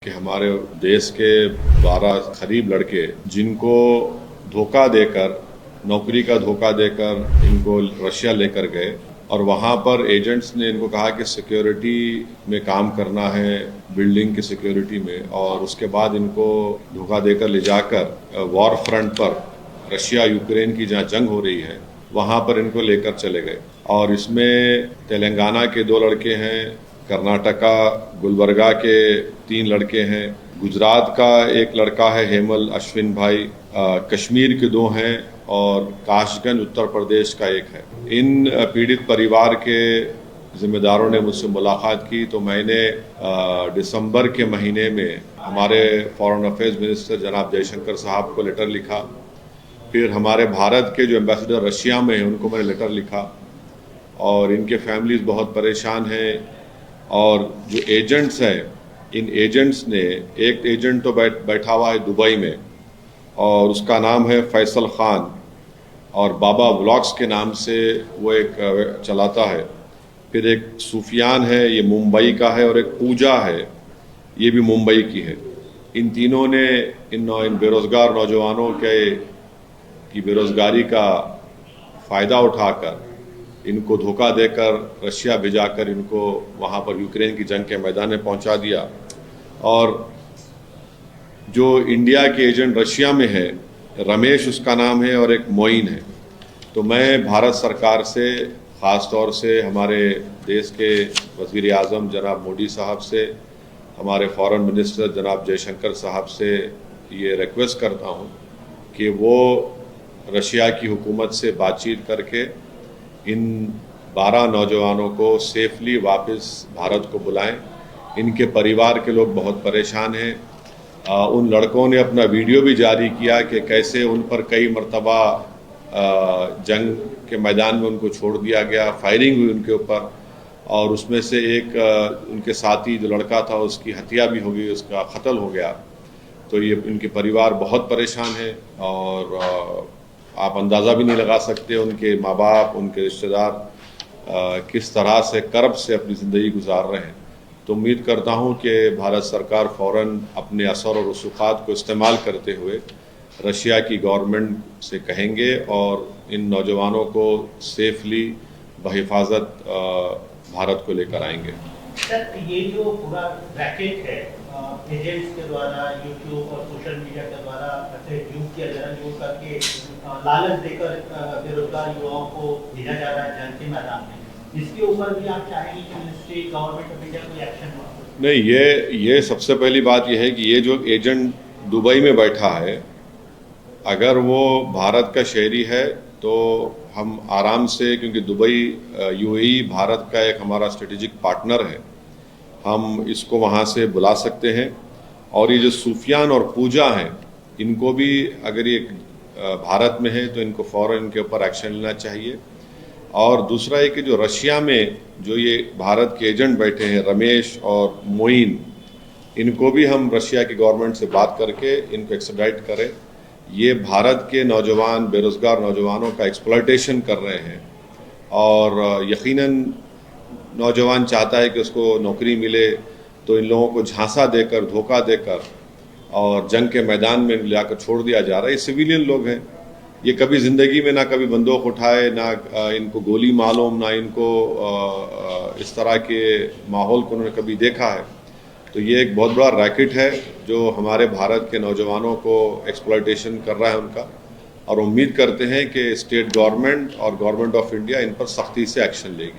कि हमारे देश के 12 करीब लड़के जिनको धोखा देकर, नौकरी का धोखा देकर इनको रशिया लेकर गए और वहाँ पर एजेंट्स ने इनको कहा कि सिक्योरिटी में काम करना है, बिल्डिंग की सिक्योरिटी में, और उसके बाद इनको धोखा देकर ले जाकर वॉर फ्रंट पर रशिया यूक्रेन की जहाँ जंग हो रही है वहाँ पर इनको लेकर चले गए। और इसमें तेलंगाना के 2 लड़के हैं, कर्नाटका गुलबर्गा के 3 लड़के हैं, गुजरात का एक लड़का है हेमल अश्विन भाई, कश्मीर के 2 हैं और काशगंज उत्तर प्रदेश का एक है। इन पीड़ित परिवार के जिम्मेदारों ने मुझसे मुलाकात की तो मैंने दिसंबर के महीने में हमारे फॉरेन अफेयर्स मिनिस्टर जनाब जयशंकर साहब को लेटर लिखा। फिर हमारे भारत के जो एम्बेसडर रशिया में हैं उनको मैंने लेटर लिखा और इनके फैमिलीज बहुत परेशान हैं। और जो एजेंट्स हैं, इन एजेंट्स ने, एक एजेंट तो बैठा हुआ है दुबई में और उसका नाम है फैसल खान और बाबा व्लॉग्स के नाम से वो एक चलाता है। फिर एक सुफियान है, ये मुंबई का है, और एक पूजा है, ये भी मुंबई की है। इन तीनों ने इन बेरोज़गार नौजवानों की बेरोज़गारी का फ़ायदा उठाकर इनको धोखा देकर रशिया भिजाकर इनको वहाँ पर यूक्रेन की जंग के मैदान में पहुँचा दिया। और जो इंडिया के एजेंट रशिया में है, रमेश उसका नाम है और एक मोइन है। तो मैं भारत सरकार से, ख़ास तौर से हमारे देश के वज़ीर आज़म जनाब मोदी साहब से, हमारे फॉरेन मिनिस्टर जनाब जयशंकर साहब से ये रिक्वेस्ट करता हूँ कि वो रशिया की हुकूमत से बातचीत करके इन 12 नौजवानों को सेफली वापस भारत को बुलाएं। इनके परिवार के लोग बहुत परेशान हैं। उन लड़कों ने अपना वीडियो भी जारी किया कि कैसे उन पर कई मरतबा जंग के मैदान में उनको छोड़ दिया गया, फायरिंग हुई उनके ऊपर, और उसमें से एक उनके साथी जो लड़का था उसकी हत्या भी हो गई, उसका कत्ल हो गया। तो ये इनके परिवार बहुत परेशान है और आप अंदाज़ा भी नहीं लगा सकते उनके माँ बाप, उनके रिश्तेदार किस तरह से कर्ब से अपनी ज़िंदगी गुजार रहे हैं। तो उम्मीद करता हूँ कि भारत सरकार फ़ौरन अपने असर और रसूख़ात को इस्तेमाल करते हुए रशिया की गवर्नमेंट से कहेंगे और इन नौजवानों को सेफली बहिफाजत भारत को लेकर आएंगे। सर, ये जो पूरा रैकेट है एजेंट्स के द्वारा यूट्यूब और सोशल मीडिया के द्वारा ऐसे यूथ के यूज करके लालच देकर बेरोजगार युवाओं को भेजा जा रहा है जंग के मैदान में, इसके ऊपर भी आप चाहेंगे कि मिनिस्ट्री गवर्नमेंट ऑफ इंडिया कोई एक्शन हो? नहीं, ये सबसे पहली बात यह है कि ये जो एजेंट दुबई में बैठा है, अगर वो भारत का शहरी है तो हम आराम से, क्योंकि दुबई यूएई भारत का एक हमारा स्ट्रेटेजिक पार्टनर है, हम इसको वहाँ से बुला सकते हैं। और ये जो सूफियान और पूजा हैं, इनको भी अगर ये भारत में है तो इनको फ़ौरन इनके ऊपर एक्शन लेना चाहिए। और दूसरा है कि जो रशिया में जो ये भारत के एजेंट बैठे हैं रमेश और मोइन, इनको भी हम रशिया की गवर्नमेंट से बात करके इनको एक्सट्राडिट करें। ये भारत के नौजवान, बेरोज़गार नौजवानों का एक्सप्लॉयटेशन कर रहे हैं और यकीनन नौजवान चाहता है कि उसको नौकरी मिले, तो इन लोगों को झांसा देकर, धोखा देकर और जंग के मैदान में लाकर छोड़ दिया जा रहा है। ये सिविलियन लोग हैं, ये कभी ज़िंदगी में ना कभी बंदूक उठाए, ना इनको गोली मालूम, ना इनको इस तरह के माहौल को उन्होंने कभी देखा है। तो ये एक बहुत बड़ा रैकेट है जो हमारे भारत के नौजवानों को एक्सप्लॉयटेशन कर रहा है उनका, और उम्मीद करते हैं कि स्टेट गवर्नमेंट और गवर्नमेंट ऑफ इंडिया इन पर सख्ती से एक्शन लेगी।